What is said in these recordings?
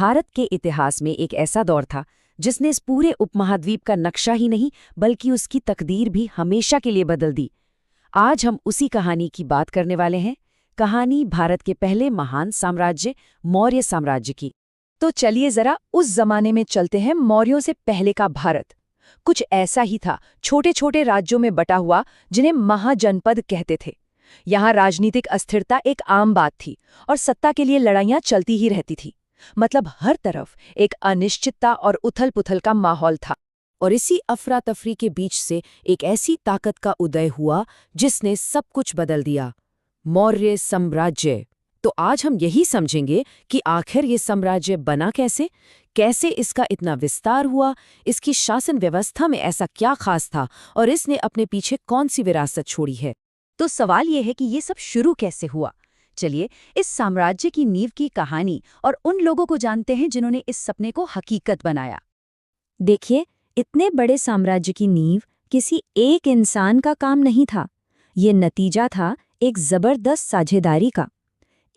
भारत के इतिहास में एक ऐसा दौर था जिसने इस पूरे उपमहाद्वीप का नक्शा ही नहीं बल्कि उसकी तकदीर भी हमेशा के लिए बदल दी। आज हम उसी कहानी की बात करने वाले हैं, कहानी भारत के पहले महान साम्राज्य मौर्य साम्राज्य की। तो चलिए जरा उस जमाने में चलते हैं, मौर्यों से पहले का भारत। कुछ ऐसा ही था, छोटे छोटे राज्यों में बटा हुआ, जिन्हें महाजनपद कहते थे। यहाँ राजनीतिक अस्थिरता एक आम बात थी और सत्ता के लिए लड़ाइयाँ चलती ही रहती थी। मतलब हर तरफ एक अनिश्चितता और उथल-पुथल का माहौल था। और इसी अफरा तफरी के बीच से एक ऐसी ताकत का उदय हुआ जिसने सब कुछ बदल दिया, मौर्य साम्राज्य। तो आज हम यही समझेंगे कि आखिर ये साम्राज्य बना कैसे, कैसे इसका इतना विस्तार हुआ, इसकी शासन व्यवस्था में ऐसा क्या खास था और इसने अपने पीछे कौन सी विरासत छोड़ी है। तो सवाल ये है कि ये सब शुरू कैसे हुआ। चलिए इस साम्राज्य की नींव की कहानी और उन लोगों को जानते हैं जिन्होंने इस सपने को हकीकत बनाया। देखिए, इतने बड़े साम्राज्य की नींव किसी एक इंसान का काम नहीं था। ये नतीजा था एक जबरदस्त साझेदारी का।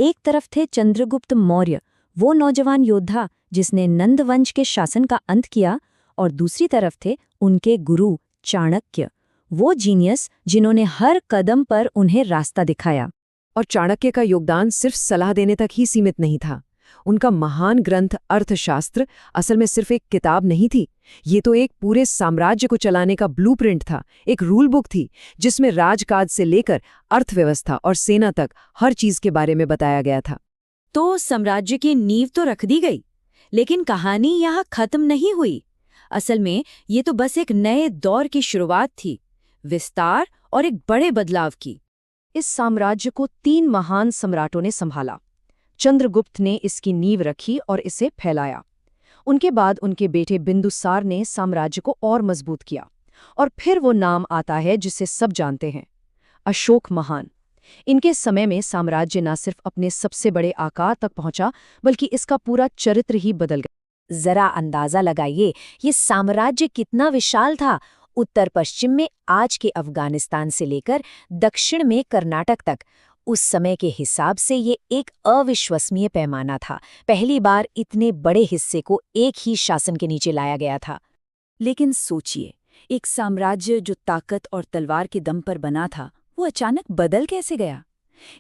एक तरफ थे चंद्रगुप्त मौर्य, वो नौजवान योद्धा जिसने नंद वंश के शासन का अंत किया, और दूसरी तरफ थे उनके गुरु चाणक्य, वो जीनियस जिन्होंने हर कदम पर उन्हें रास्ता दिखाया। और चाणक्य का योगदान सिर्फ सलाह देने तक ही सीमित नहीं था। उनका महान ग्रंथ अर्थशास्त्र असल में सिर्फ एक किताब नहीं थी, ये तो एक पूरे साम्राज्य को चलाने का ब्लूप्रिंट था, एक रूल बुक थी जिसमें राजकाज से लेकर अर्थव्यवस्था और सेना तक हर चीज के बारे में बताया गया था। तो साम्राज्य की नींव तो रख दी गई, लेकिन कहानी यहाँ खत्म नहीं हुई। असल में ये तो बस एक नए दौर की शुरुआत थी, विस्तार और एक बड़े बदलाव की। इस साम्राज्य को 3 महान सम्राटों ने संभाला। चंद्रगुप्त ने इसकी नींव रखी और इसे फैलाया। उनके बाद उनके बेटे बिंदुसार ने साम्राज्य को और मजबूत किया। और फिर वो नाम आता है जिसे सब जानते हैं, अशोक महान। इनके समय में साम्राज्य न सिर्फ अपने सबसे बड़े आकार तक पहुंचा, बल्कि इसका पूरा चरित्र ही बदल गया। जरा अंदाजा लगाइए, ये साम्राज्य कितना विशाल था। उत्तर पश्चिम में आज के अफगानिस्तान से लेकर दक्षिण में कर्नाटक तक। उस समय के हिसाब से ये एक अविश्वसनीय पैमाना था। पहली बार इतने बड़े हिस्से को एक ही शासन के नीचे लाया गया था। लेकिन सोचिए, एक साम्राज्य जो ताकत और तलवार के दम पर बना था, वो अचानक बदल कैसे गया।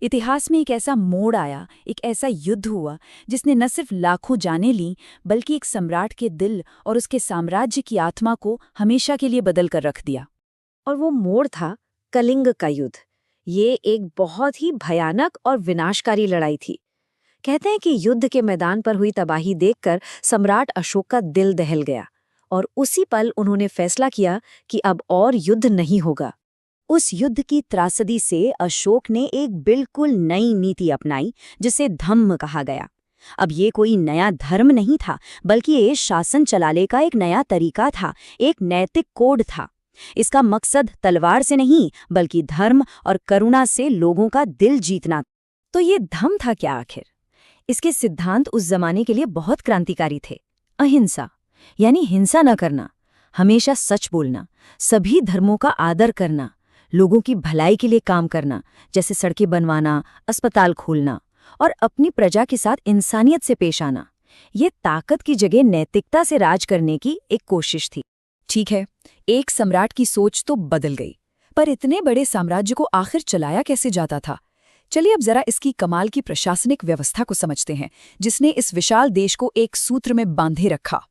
इतिहास में एक ऐसा मोड़ आया, एक ऐसा युद्ध हुआ जिसने न सिर्फ लाखों जानें लीं, बल्कि एक सम्राट के दिल और उसके साम्राज्य की आत्मा को हमेशा के लिए बदल कर रख दिया। और वो मोड़ था कलिंग का युद्ध। ये एक बहुत ही भयानक और विनाशकारी लड़ाई थी। कहते हैं कि युद्ध के मैदान पर हुई तबाही देखकर सम्राट अशोक का दिल दहल गया और उसी पल उन्होंने फैसला किया कि अब और युद्ध नहीं होगा। उस युद्ध की त्रासदी से अशोक ने एक बिल्कुल नई नीति अपनाई जिसे धम्म कहा गया। अब ये कोई नया धर्म नहीं था, बल्कि ये शासन चलाने का एक नया तरीका था, एक नैतिक कोड था। इसका मकसद तलवार से नहीं, बल्कि धर्म और करुणा से लोगों का दिल जीतना। तो ये धम्म था क्या आखिर? इसके सिद्धांत उस जमाने के लिए बहुत क्रांतिकारी थे। अहिंसा, यानी हिंसा न करना, हमेशा सच बोलना, सभी धर्मों का आदर करना, लोगों की भलाई के लिए काम करना, जैसे सड़कें बनवाना, अस्पताल खोलना, और अपनी प्रजा के साथ इंसानियत से पेश आना। ये ताकत की जगह नैतिकता से राज करने की एक कोशिश थी। ठीक है, एक सम्राट की सोच तो बदल गई, पर इतने बड़े साम्राज्य को आखिर चलाया कैसे जाता था? चलिए अब जरा इसकी कमाल की प्रशासनिक व्यवस्था को समझते हैं, जिसने इस विशाल देश को एक सूत्र में बांधे रखा।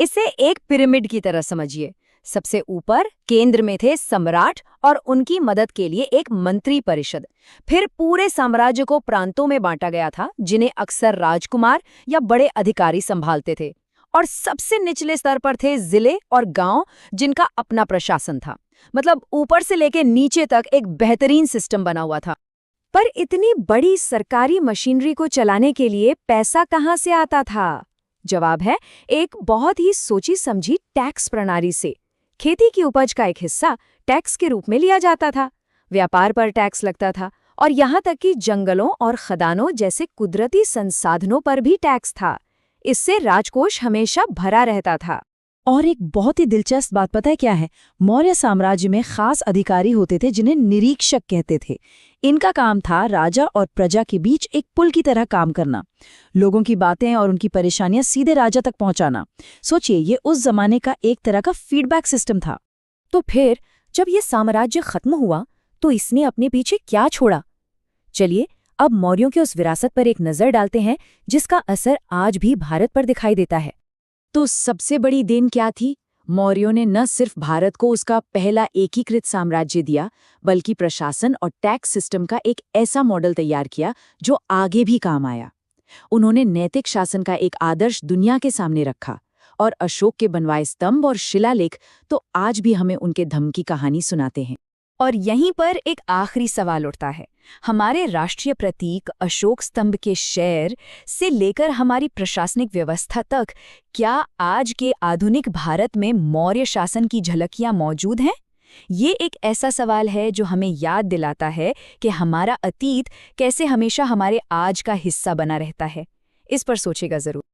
इसे एक पिरामिड की तरह समझिए। सबसे ऊपर केंद्र में थे सम्राट और उनकी मदद के लिए एक मंत्री परिषद। फिर पूरे साम्राज्य को प्रांतों में बांटा गया था, जिन्हें अक्सर राजकुमार या बड़े अधिकारी संभालते थे। और सबसे निचले स्तर पर थे जिले और गांव, जिनका अपना प्रशासन था। मतलब ऊपर से लेकर नीचे तक एक बेहतरीन सिस्टम बना हुआ था। पर इतनी बड़ी सरकारी मशीनरी को चलाने के लिए पैसा कहाँ से आता था? जवाब है, एक बहुत ही सोची समझी टैक्स प्रणाली से। खेती की उपज का एक हिस्सा टैक्स के रूप में लिया जाता था, व्यापार पर टैक्स लगता था, और यहाँ तक कि जंगलों और खदानों जैसे कुदरती संसाधनों पर भी टैक्स था। इससे राजकोष हमेशा भरा रहता था। और एक बहुत ही दिलचस्प बात पता है क्या है? मौर्य साम्राज्य में खास अधिकारी होते थे जिन्हें निरीक्षक कहते थे। इनका काम था राजा और प्रजा के बीच एक पुल की तरह काम करना, लोगों की बातें और उनकी परेशानियां सीधे राजा तक पहुंचाना। सोचिए, ये उस जमाने का एक तरह का फीडबैक सिस्टम था। तो फिर जब ये साम्राज्य खत्म हुआ तो इसने अपने पीछे क्या छोड़ा? चलिए अब मौर्यों के उस विरासत पर एक नजर डालते हैं जिसका असर आज भी भारत पर दिखाई देता है। तो सबसे बड़ी देन क्या थी? मौर्यों ने न सिर्फ भारत को उसका पहला एकीकृत साम्राज्य दिया, बल्कि प्रशासन और टैक्स सिस्टम का एक ऐसा मॉडल तैयार किया जो आगे भी काम आया। उन्होंने नैतिक शासन का एक आदर्श दुनिया के सामने रखा, और अशोक के बनवाए स्तंभ और शिलालेख तो आज भी हमें उनके धम्म की कहानी सुनाते हैं। और यहीं पर एक आखिरी सवाल उठता है। हमारे राष्ट्रीय प्रतीक अशोक स्तंभ के शेर से लेकर हमारी प्रशासनिक व्यवस्था तक, क्या आज के आधुनिक भारत में मौर्य शासन की झलकियां मौजूद हैं? ये एक ऐसा सवाल है जो हमें याद दिलाता है कि हमारा अतीत कैसे हमेशा हमारे आज का हिस्सा बना रहता है। इस पर सोचेगा जरूर।